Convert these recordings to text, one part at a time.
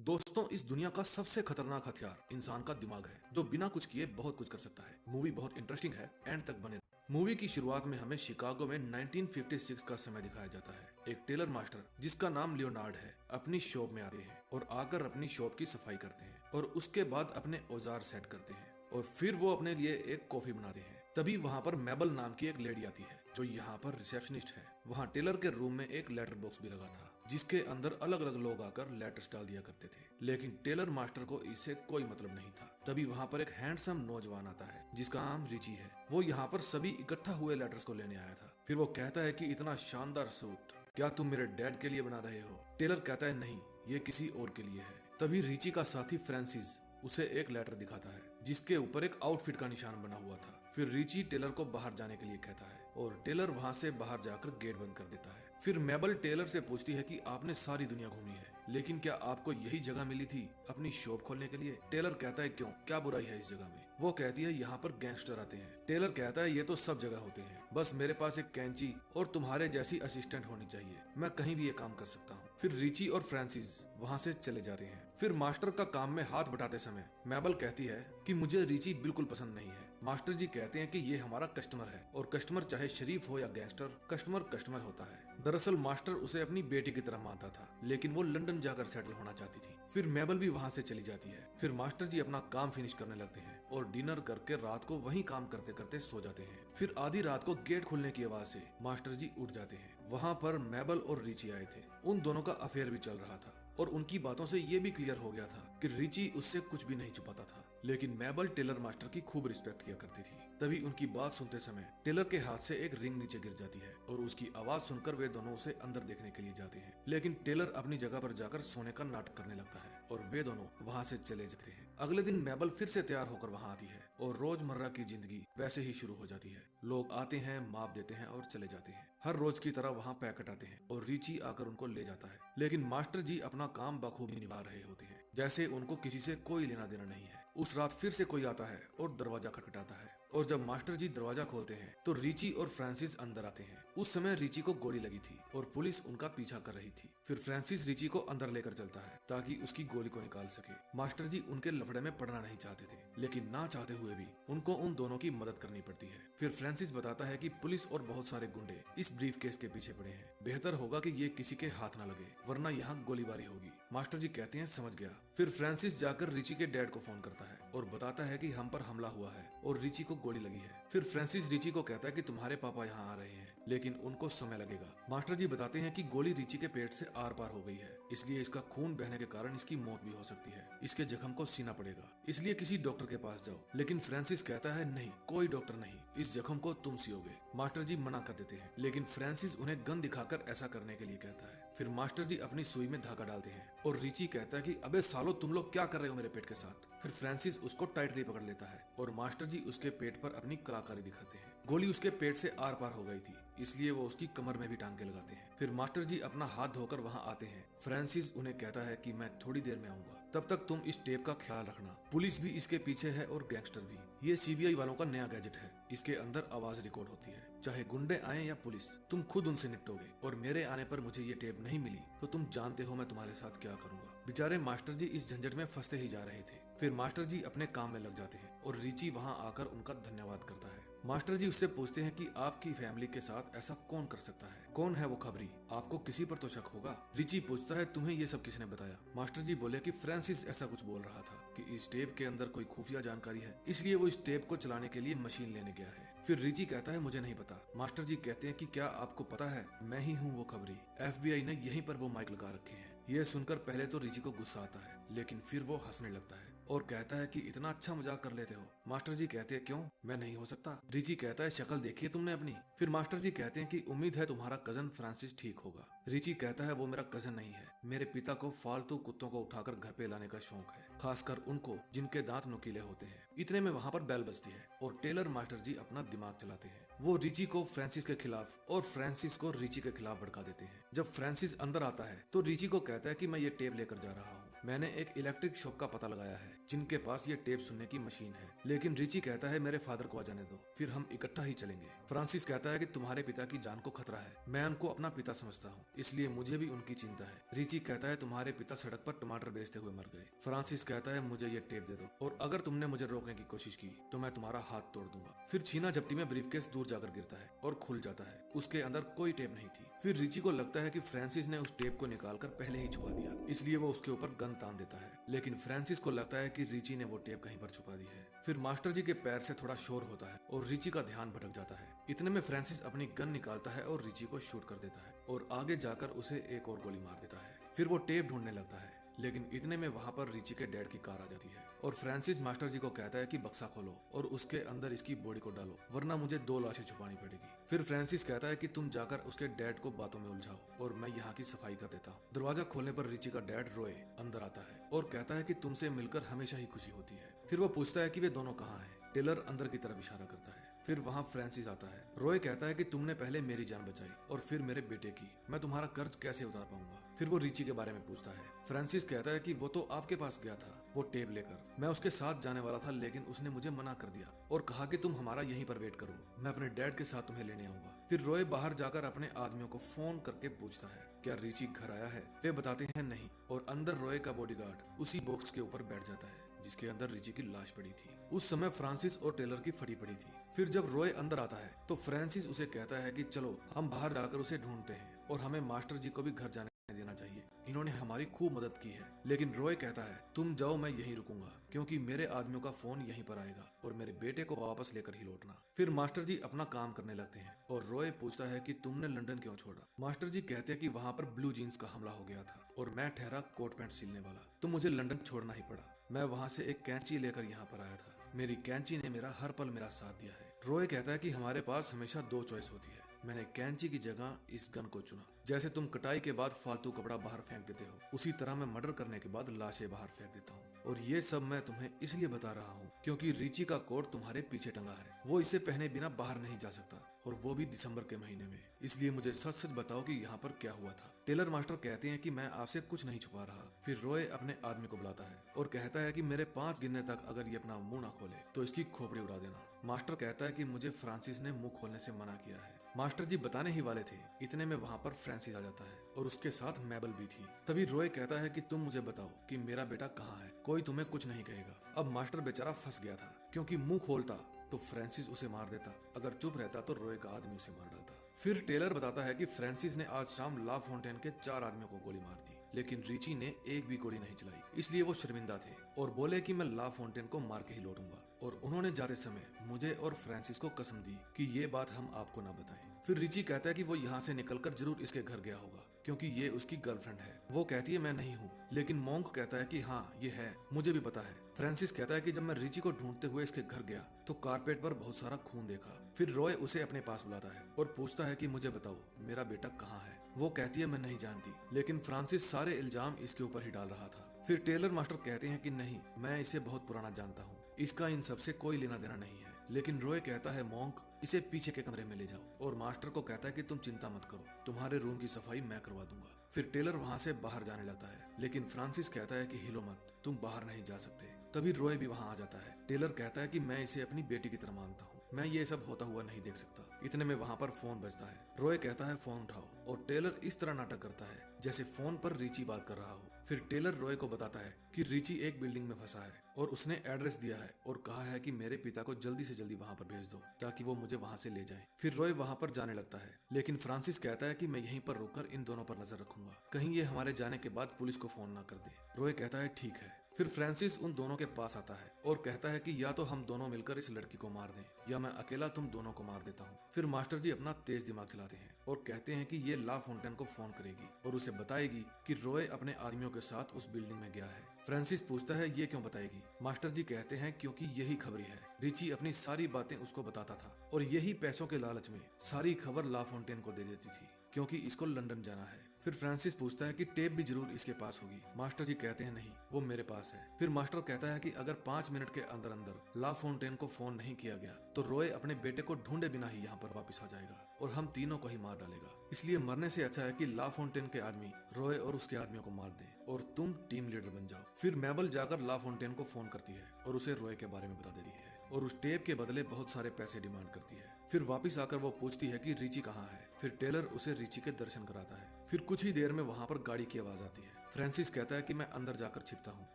दोस्तों, इस दुनिया का सबसे खतरनाक हथियार इंसान का दिमाग है, जो बिना कुछ किए बहुत कुछ कर सकता है। मूवी बहुत इंटरेस्टिंग है, एंड तक बने। मूवी की शुरुआत में हमें शिकागो में 1956 का समय दिखाया जाता है। एक टेलर मास्टर जिसका नाम लियोनार्ड है अपनी शॉप में आते हैं और आकर अपनी शॉप की सफाई करते हैं और उसके बाद अपने औजार सेट करते हैं और फिर वो अपने लिए एक कॉफी बनाते हैं। तभी वहाँ पर मेबल नाम की एक लेडी आती है जो यहाँ पर रिसेप्शनिस्ट है। वहाँ टेलर के रूम में एक लेटर बॉक्स भी लगा था जिसके अंदर अलग अलग लोग आकर लेटर्स डाल दिया करते थे, लेकिन टेलर मास्टर को इससे कोई मतलब नहीं था। तभी वहाँ पर एक हैंडसम नौजवान आता है जिसका नाम रिची है। वो यहाँ पर सभी इकट्ठा हुए लेटर्स को लेने आया था। फिर वो कहता है कि इतना शानदार सूट क्या तुम मेरे डैड के लिए बना रहे हो? टेलर कहता है नहीं, ये किसी और के लिए है। तभी रिची का साथी फ्रांसिस उसे एक लेटर दिखाता है जिसके ऊपर एक आउटफिट का निशान बना हुआ था। फिर रिची टेलर को बाहर जाने के लिए कहता है और टेलर वहां से बाहर जाकर गेट बंद कर देता है। फिर मेबल टेलर से पूछती है कि आपने सारी दुनिया घूमी है, लेकिन क्या आपको यही जगह मिली थी अपनी शॉप खोलने के लिए? टेलर कहता है क्यों, क्या बुराई है इस जगह में? वो कहती है यहाँ पर गैंगस्टर आते हैं। टेलर कहता है ये तो सब जगह होते हैं, बस मेरे पास एक कैंची और तुम्हारे जैसी असिस्टेंट होनी चाहिए, मैं कहीं भी ये काम कर सकता हूँ। फिर रिची और फ्रांसिस वहाँ से चले जाते हैं। फिर मास्टर का काम में हाथ बटाते समय मेबल कहती है कि मुझे रिची बिल्कुल पसंद नहीं है। मास्टर जी कहते हैं कि ये हमारा कस्टमर है और कस्टमर चाहे शरीफ हो या गैंगस्टर, कस्टमर कस्टमर होता है। दरअसल मास्टर उसे अपनी बेटी की तरह मानता था, लेकिन वो लंदन जाकर सेटल होना चाहती थी। फिर मेबल भी वहाँ से चली जाती है। फिर मास्टर जी अपना काम फिनिश करने लगते हैं और डिनर करके रात को वही काम करते करते सो जाते हैं। फिर आधी रात को गेट खुलने की आवाज से मास्टर जी उठ जाते हैं। वहाँ पर मेबल और रिची आए थे। उन दोनों का अफेयर भी चल रहा था और उनकी बातों से ये भी क्लियर हो गया था कि रिची उससे कुछ भी नहीं छुपाता था। लेकिन मेबल टेलर मास्टर की खूब रिस्पेक्ट किया करती थी। तभी उनकी बात सुनते समय टेलर के हाथ से एक रिंग नीचे गिर जाती है और उसकी आवाज सुनकर वे दोनों उसे अंदर देखने के लिए जाते हैं। लेकिन टेलर अपनी जगह पर जाकर सोने का नाटक करने लगता है और वे दोनों वहाँ से चले जाते हैं। अगले दिन मेबल फिर से तैयार होकर वहाँ आती है और रोजमर्रा की जिंदगी वैसे ही शुरू हो जाती है। लोग आते हैं, माप देते हैं और चले जाते हैं। हर रोज की तरह वहाँ पैकेट आते हैं और रिची आकर उनको ले जाता है। लेकिन मास्टर जी अपना काम बखूबी निभा रहे होते हैं, जैसे उनको किसी से कोई लेना देना नहीं है। उस रात फिर से कोई आता है और दरवाजा खटखटाता है और जब मास्टर जी दरवाजा खोलते हैं तो रिची और फ्रांसिस अंदर आते हैं। उस समय रिची को गोली लगी थी और पुलिस उनका पीछा कर रही थी। फिर फ्रांसिस रिची को अंदर लेकर चलता है ताकि उसकी गोली को निकाल सके। मास्टर जी उनके लफड़े में पड़ना नहीं चाहते थे, लेकिन ना चाहते हुए भी उनको उन दोनों की मदद करनी पड़ती है। फिर फ्रांसिस बताता है कि पुलिस और बहुत सारे गुंडे इस ब्रीफ केस के पीछे पड़े हैं, बेहतर होगा कि ये किसी के हाथ ना लगे वरना यहाँ गोलीबारी होगी। मास्टर जी कहते हैं समझ गया। फिर फ्रांसिस जाकर रिची के डैड को फोन करता है और बताता है कि हम पर हमला हुआ है और रिची को गोली लगी है। फिर फ्रांसिस रिची को कहता है कि तुम्हारे पापा यहाँ आ रहे हैं, लेकिन उनको समय लगेगा। मास्टर जी बताते हैं कि गोली रिची के पेट से आर पार हो गई है, इसलिए इसका खून बहने के कारण इसकी मौत भी हो सकती है। इसके जख्म को सीना पड़ेगा, इसलिए किसी डॉक्टर के पास जाओ। लेकिन फ्रांसिस कहता है नहीं, कोई डॉक्टर नहीं, इस जख्म को तुम सियोगे। मास्टर जी मना कर देते हैं, लेकिन फ्रांसिस उन्हें गन दिखाकर ऐसा करने के लिए कहता है। फिर मास्टर जी अपनी सुई में धागा डालते हैं और रिची कहता है कि अबे सालो, तुम लोग क्या कर रहे हो मेरे पेट के साथ? फिर फ्रांसिस उसको टाइटली पकड़ लेता है और मास्टर जी उसके पेट पर अपनी कलाकारी दिखाते हैं। गोली उसके पेट से आर पार हो गई थी, इसलिए वो उसकी कमर में भी टांगे लगाते हैं। फिर मास्टर जी अपना हाथ धोकर वहाँ आते हैं। फ्रांसिस उन्हें कहता है कि मैं थोड़ी देर में आऊंगा, तब तक तुम इस टेप का ख्याल रखना। पुलिस भी इसके पीछे है और गैंगस्टर भी। ये सीबीआई वालों का नया गैजेट है, इसके अंदर आवाज रिकॉर्ड होती है। चाहे गुंडे आए या पुलिस, तुम खुद उनसे निपटोगे और मेरे आने पर मुझे ये टेप नहीं मिली तो तुम जानते हो मैं तुम्हारे साथ क्या करूंगा। बेचारे मास्टर जी इस झंझट में फंसते ही जा रहे थे। फिर मास्टर जी अपने काम में लग जाते हैं और रिची वहां आकर उनका धन्यवाद करता है। मास्टर जी उससे पूछते हैं कि आपकी फैमिली के साथ ऐसा कौन कर सकता है? कौन है वो खबरी? आपको किसी पर तो शक होगा। रिची पूछता है तुम्हें ये सब किसने बताया? मास्टर जी बोले कि फ्रांसिस ऐसा कुछ बोल रहा था कि इस टेप के अंदर कोई खुफिया जानकारी है, इसलिए वो इस टेप को चलाने के लिए मशीन लेने गया है। फिर रिची कहता है मुझे नहीं पता। मास्टर जी कहते हैं कि क्या आपको पता है, मैं ही हूँ वो खबरी। FBI ने यहीं पर वो माइक लगा रखे हैं। यह सुनकर पहले तो रिची को गुस्सा आता है, लेकिन फिर वो हंसने लगता है और कहता है कि इतना अच्छा मजाक कर लेते हो। मास्टर जी कहते हैं क्यों, मैं नहीं हो सकता? रिची कहता है शक्ल देखी है तुमने अपनी? फिर मास्टर जी कहते हैं कि उम्मीद है तुम्हारा कजन फ्रांसिस ठीक होगा। रिची कहता है वो मेरा कजन नहीं है, मेरे पिता को फालतू कुत्तों को उठाकर घर पे लाने का शौक है, खासकर उनको जिनके दांत नुकीले होते हैं। इतने में वहाँ पर बेल बजती है और टेलर मास्टर जी अपना दिमाग चलाते हैं। वो रिची को फ्रांसिस के खिलाफ और फ्रांसिस को रिची के खिलाफ भड़का देते हैं। जब फ्रांसिस अंदर आता है तो रिची को कहता है कि मैं ये टेप लेकर जा रहा हूँ मैंने एक इलेक्ट्रिक शॉप का पता लगाया है जिनके पास ये टेप सुनने की मशीन है, लेकिन रिची कहता है मेरे फादर को आ जाने दो, फिर हम इकट्ठा ही चलेंगे। फ्रांसिस कहता है कि तुम्हारे पिता की जान को खतरा है, मैं उनको अपना पिता समझता हूँ, इसलिए मुझे भी उनकी चिंता है। रिची कहता है तुम्हारे पिता सड़क पर टमाटर बेचते हुए मर गए। फ्रांसिस कहता है मुझे ये टेप दे दो और अगर तुमने मुझे रोकने की कोशिश की तो मैं तुम्हारा हाथ तोड़ दूंगा। फिर छीना झपटी में ब्रीफकेस दूर जाकर गिरता है और खुल जाता है। उसके अंदर कोई टेप नहीं थी। फिर रिची को लगता है कि फ्रांसिस ने उस टेप को निकालकर पहले ही छुपा दिया, इसलिए वो उसके ऊपर गन तान देता है, लेकिन फ्रांसिस को लगता है कि रिची ने वो टेप कहीं पर छुपा दी है। फिर मास्टर जी के पैर से थोड़ा शोर होता है और रिची का ध्यान भटक जाता है। इतने में फ्रांसिस अपनी गन निकालता है और रिची को शूट कर देता है और आगे जाकर उसे एक और गोली मार देता है। फिर वो टेप ढूंढने लगता है, लेकिन इतने में वहां पर रिची के डैड की कार आ जाती है और फ्रांसिस मास्टर जी को कहता है कि बक्सा खोलो और उसके अंदर इसकी बॉडी को डालो, वरना मुझे 2 लाशें छुपानी पड़ेगी। फिर फ्रांसिस कहता है कि तुम जाकर उसके डैड को बातों में उलझाओ और मैं यहाँ की सफाई कर देता हूँ। दरवाजा खोलने पर रिची का डैड रॉय अंदर आता है और कहता है कि तुमसे मिलकर हमेशा ही खुशी होती है। फिर वो पूछता है कि वे दोनों कहाँ हैं। टेलर अंदर की तरफ इशारा करता है। फिर वहाँ फ्रांसिस आता है। रॉय कहता है कि तुमने पहले मेरी जान बचाई और फिर मेरे बेटे की, मैं तुम्हारा कर्ज कैसे उतार पाऊंगा। फिर वो रिची के बारे में पूछता है। फ्रांसिस कहता है कि वो तो आपके पास गया था वो टेप लेकर, मैं उसके साथ जाने वाला था, लेकिन उसने मुझे मना कर दिया और कहा कि तुम हमारा यहीं पर वेट करो, मैं अपने डैड के साथ तुम्हें लेने आऊंगा। फिर रॉय बाहर जाकर अपने आदमियों को फोन करके पूछता है क्या रिची घर आया है। वे बताते हैं नहीं, और अंदर रॉय का बॉडीगार्ड उसी बॉक्स के ऊपर बैठ जाता है जिसके अंदर रिची की लाश पड़ी थी। उस समय फ्रांसिस और टेलर की फटी पड़ी थी। फिर जब रॉय अंदर आता है तो फ्रांसिस उसे कहता है कि चलो हम बाहर जाकर उसे ढूंढते हैं और हमें मास्टर जी को भी घर जाने देना चाहिए, इन्होंने हमारी खूब मदद की है। लेकिन रॉय कहता है तुम जाओ, मैं यहीं रुकूंगा क्योंकि मेरे आदमियों का फोन यहीं पर आएगा और मेरे बेटे को वापस लेकर ही लौटना। फिर मास्टर जी अपना काम करने लगते हैं और रॉय पूछता है कि तुमने लंदन क्यों छोड़ा। मास्टर जी कहते हैं कि वहाँ पर ब्लू जीन्स का हमला हो गया था और मैं ठहरा कोट पैंट सिलने वाला, तो मुझे लंदन छोड़ना ही पड़ा। मैं वहाँ से एक कैंची लेकर यहाँ पर आया था, मेरी कैंची ने मेरा हर पल मेरा साथ दिया है। रॉय कहता है कि हमारे पास हमेशा 2 चॉइस होती है, मैंने कैंची की जगह इस गन को चुना। जैसे तुम कटाई के बाद फालतू कपड़ा बाहर फेंक देते हो, उसी तरह मैं मर्डर करने के बाद लाशें बाहर फेंक देता हूँ। और ये सब मैं तुम्हें इसलिए बता रहा हूँ क्योंकि रिची का कोट तुम्हारे पीछे टंगा है, वो इसे पहने बिना बाहर नहीं जा सकता, और वो भी दिसंबर के महीने में। इसलिए मुझे सच सच बताओ कि यहाँ पर क्या हुआ था। टेलर मास्टर कहते हैं कि मैं आपसे कुछ नहीं छुपा रहा। फिर रॉय अपने आदमी को बुलाता है और कहता है कि मेरे 5 गिनने तक अगर ये अपना मुंह ना खोले तो इसकी खोपड़ी उड़ा देना। मास्टर कहता है कि मुझे फ्रांसिस ने मुंह खोलने से मना किया है। मास्टर जी बताने ही वाले थे, इतने में वहाँ पर फ्रांसिस आ जाता है और उसके साथ मैबल भी थी। तभी रॉय कहता है कि तुम मुझे बताओ कि मेरा बेटा कहाँ है, कोई तुम्हें कुछ नहीं कहेगा। अब मास्टर बेचारा फंस गया था, क्योंकि मुंह खोलता तो फ्रांसिस उसे मार देता, अगर चुप रहता तो रॉय का आदमी उसे मार डालता। फिर टेलर बताता है कि फ्रांसिस ने आज शाम ला फोंटेन के 4 आदमियों को गोली मार दी, लेकिन रिची ने एक भी गोली नहीं चलाई, इसलिए वो शर्मिंदा थे और बोले कि मैं ला फोंटेन को मार के ही लौटूंगा। और उन्होंने जाते समय मुझे और फ्रांसिस को कसम दी कि ये बात हम आपको ना बताएं। फिर रिची कहता है कि वो यहाँ से निकलकर जरूर इसके घर गया होगा क्योंकि ये उसकी गर्लफ्रेंड है। वो कहती है मैं नहीं हूँ, लेकिन मॉन्क कहता है कि हाँ ये है, मुझे भी पता है। फ्रांसिस कहता है कि जब मैं रिची को ढूंढते हुए इसके घर गया तो कारपेट पर बहुत सारा खून देखा। फिर रॉय उसे अपने पास बुलाता है और पूछता है कि मुझे बताओ मेरा बेटा कहाँ है। वो कहती है मैं नहीं जानती, लेकिन फ्रांसिस सारे इल्जाम इसके ऊपर ही डाल रहा था। फिर टेलर मास्टर कहते हैं कि नहीं, मैं इसे बहुत पुराना जानता हूँ, इसका इन सबसे कोई लेना देना नहीं है। लेकिन रॉय कहता है मॉन्क इसे पीछे के कमरे में ले जाओ, और मास्टर को कहता है कि तुम चिंता मत करो, तुम्हारे रूम की सफाई मैं करवा दूंगा। फिर टेलर वहाँ से बाहर जाने लगता है, लेकिन फ्रांसिस कहता है कि हिलो मत, तुम बाहर नहीं जा सकते। तभी रॉय भी वहाँ आ जाता है। टेलर कहता है कि मैं इसे अपनी बेटी की तरह मानता हूँ, मैं ये सब होता हुआ नहीं देख सकता। इतने में वहाँ पर फोन बजता है। रॉय कहता है फोन उठाओ, और टेलर इस तरह नाटक करता है जैसे फोन पर रिची बात कर रहा हो। फिर टेलर रॉय को बताता है कि रिची एक बिल्डिंग में फंसा है और उसने एड्रेस दिया है और कहा है कि मेरे पिता को जल्दी से जल्दी वहाँ पर भेज दो ताकि वो मुझे वहाँ से ले जाए। फिर रॉय वहाँ पर जाने लगता है, लेकिन फ्रांसिस कहता है कि मैं यहीं पर रुककर इन दोनों पर नजर रखूंगा, कहीं ये हमारे जाने के बाद पुलिस को फोन ना कर दे। रॉय कहता है ठीक है। फिर फ्रांसिस उन दोनों के पास आता है और कहता है कि या तो हम दोनों मिलकर इस लड़की को मार दें या मैं अकेला तुम दोनों को मार देता हूँ। फिर मास्टर जी अपना तेज दिमाग चलाते हैं और कहते हैं कि ये ला फोंटेन को फोन करेगी और उसे बताएगी कि रॉय अपने आदमियों के साथ उस बिल्डिंग में गया है। फ्रांसिस पूछता है ये क्यों बताएगी। मास्टर जी कहते हैं क्योंकि यही खबरी है, रिची अपनी सारी बातें उसको बताता था और यही पैसों के लालच में सारी खबर ला फोंटेन को दे देती थी क्योंकि इसको लंदन जाना है। फिर फ्रांसिस पूछता है कि टेप भी जरूर इसके पास होगी। मास्टर जी कहते हैं नहीं, वो मेरे पास है। फिर मास्टर कहता है कि अगर 5 मिनट के अंदर अंदर ला फोंटेन को फोन नहीं किया गया तो रॉय अपने बेटे को ढूंढे बिना ही यहाँ पर वापस आ जाएगा और हम तीनों को ही मार डालेगा। इसलिए मरने से अच्छा है कि ला फोंटेन के आदमी रॉय और उसके आदमियों को मार दें और तुम टीम लीडर बन जाओ। फिर मेबल जाकर ला फोंटेन को फोन करती है और उसे रॉय के बारे में बता देती है और उस टेप के बदले बहुत सारे पैसे डिमांड करती है। फिर वापस आकर वो पूछती है कि रिची कहाँ है। फिर टेलर उसे रिची के दर्शन कराता है। फिर कुछ ही देर में वहाँ पर गाड़ी की आवाज आती है। फ्रांसिस कहता है कि मैं अंदर जाकर छिपता हूँ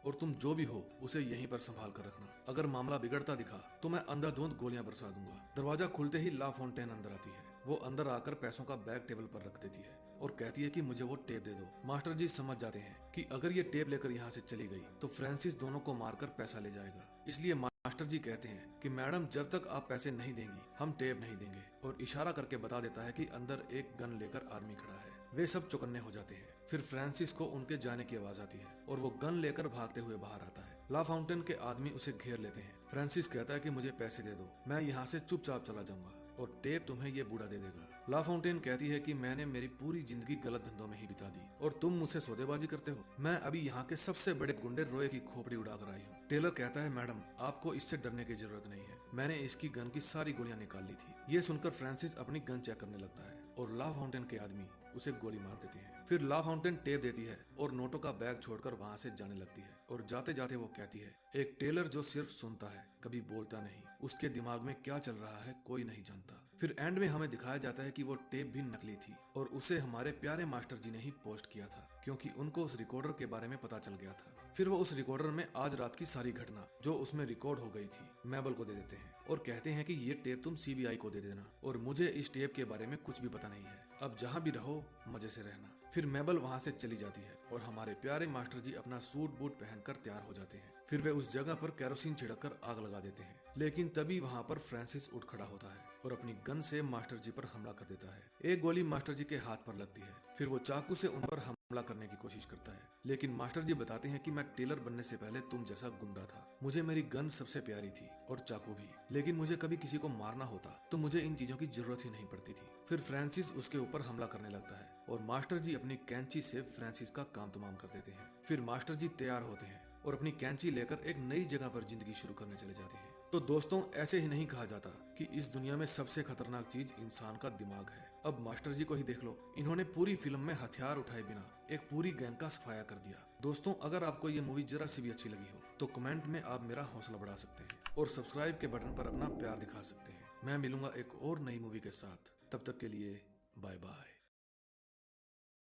और तुम जो भी हो उसे यहीं पर संभाल कर रखना। अगर मामला बिगड़ता दिखा तो मैं अंधाधुंध गोलियां बरसा दूंगा। दरवाजा खुलते ही ला फोंटेन अंदर आती है। वो अंदर आकर पैसों का बैग टेबल पर रख देती है और कहती है कि मुझे वो टेप दे दो। मास्टर जी समझ जाते हैं कि अगर ये टेप लेकर यहाँ से चली गई तो फ्रांसिस दोनों को मारकर पैसा ले जाएगा। इसलिए मास्टर जी कहते हैं कि मैडम जब तक आप पैसे नहीं देंगी हम टेप नहीं देंगे, और इशारा करके बता देता है कि अंदर एक गन लेकर आदमी खड़ा है। वे सब चौकन्ने हो जाते हैं। फिर फ्रांसिस को उनके जाने की आवाज आती है और वो गन लेकर भागते हुए बाहर आता है। ला फाउंटेन के आदमी उसे घेर लेते हैं। फ्रांसिस कहता है कि मुझे पैसे दे दो, मैं यहाँ से चुपचाप चला जाऊंगा और टेप तुम्हें ये बूढ़ा दे देगा। ला फाउंटेन कहती है कि मैंने मेरी पूरी जिंदगी गलत धंधों में ही बिता दी और तुम मुझसे सौदेबाजी करते हो। मैं अभी यहाँ के सबसे बड़े गुंडे रॉय की खोपड़ी उड़ाकर आई हूँ। टेलर कहता है मैडम आपको इससे डरने की जरूरत नहीं है, मैंने इसकी गन की सारी गोलियां निकाल ली थी। ये सुनकर फ्रांसिस अपनी गन चेक करने लगता है और ला फाउंटेन के आदमी उसे गोली मार देते हैं। फिर ला फाउंटेन टेप देती है और नोटों का बैग छोड़कर वहां से जाने लगती है और जाते जाते वो कहती है एक टेलर जो सिर्फ सुनता है कभी बोलता नहीं, उसके दिमाग में क्या चल रहा है कोई नहीं जानता। फिर एंड में हमें दिखाया जाता है कि वो टेप भी नकली थी और उसे हमारे प्यारे मास्टर जी ने ही पोस्ट किया था क्योंकि उनको उस रिकॉर्डर के बारे में पता चल गया था। फिर वो उस रिकॉर्डर में आज रात की सारी घटना जो उसमें रिकॉर्ड हो गई थी मेबल को दे देते हैं और कहते हैं कि ये टेप तुम सीबीआई को दे देना और मुझे इस टेप के बारे में कुछ भी पता नहीं है, अब जहाँ भी रहो मजे से रहना। फिर मेबल वहां से चली जाती है और हमारे प्यारे मास्टर जी अपना सूट बूट पहनकर तैयार हो जाते हैं। फिर वे उस जगह पर केरोसिन छिड़ककर आग लगा देते हैं, लेकिन तभी वहां पर फ्रांसिस उठ खड़ा होता है और अपनी गन से मास्टर जी पर हमला कर देता है। एक गोली मास्टर जी के हाथ पर लगती है। फिर वो चाकू से उन पर हमला करने की कोशिश करता है, लेकिन मास्टर जी बताते हैं कि मैं टेलर बनने से पहले तुम जैसा गुंडा था। मुझे मेरी गन सबसे प्यारी थी और चाकू भी, लेकिन मुझे कभी किसी को मारना होता तो मुझे इन चीजों की जरूरत ही नहीं पड़ती थी। फिर फ्रांसिस उसके ऊपर हमला करने लगता है और मास्टर जी अपनी कैंची से फ्रांसिस का काम तमाम कर देते हैं। फिर मास्टर जी तैयार होते हैं और अपनी कैंची लेकर एक नई जगह पर जिंदगी शुरू करने चले जाते हैं। तो दोस्तों ऐसे ही नहीं कहा जाता कि इस दुनिया में सबसे खतरनाक चीज इंसान का दिमाग है। अब मास्टर जी को ही देख लो, इन्होंने पूरी फिल्म में हथियार उठाए बिना एक पूरी गैंग का सफाया कर दिया। दोस्तों अगर आपको ये मूवी जरा सी भी अच्छी लगी हो तो कमेंट में आप मेरा हौसला बढ़ा सकते हैं और सब्सक्राइब के बटन पर अपना प्यार दिखा सकते हैं। मैं मिलूंगा एक और नई मूवी के साथ, तब तक के लिए बाय बाय।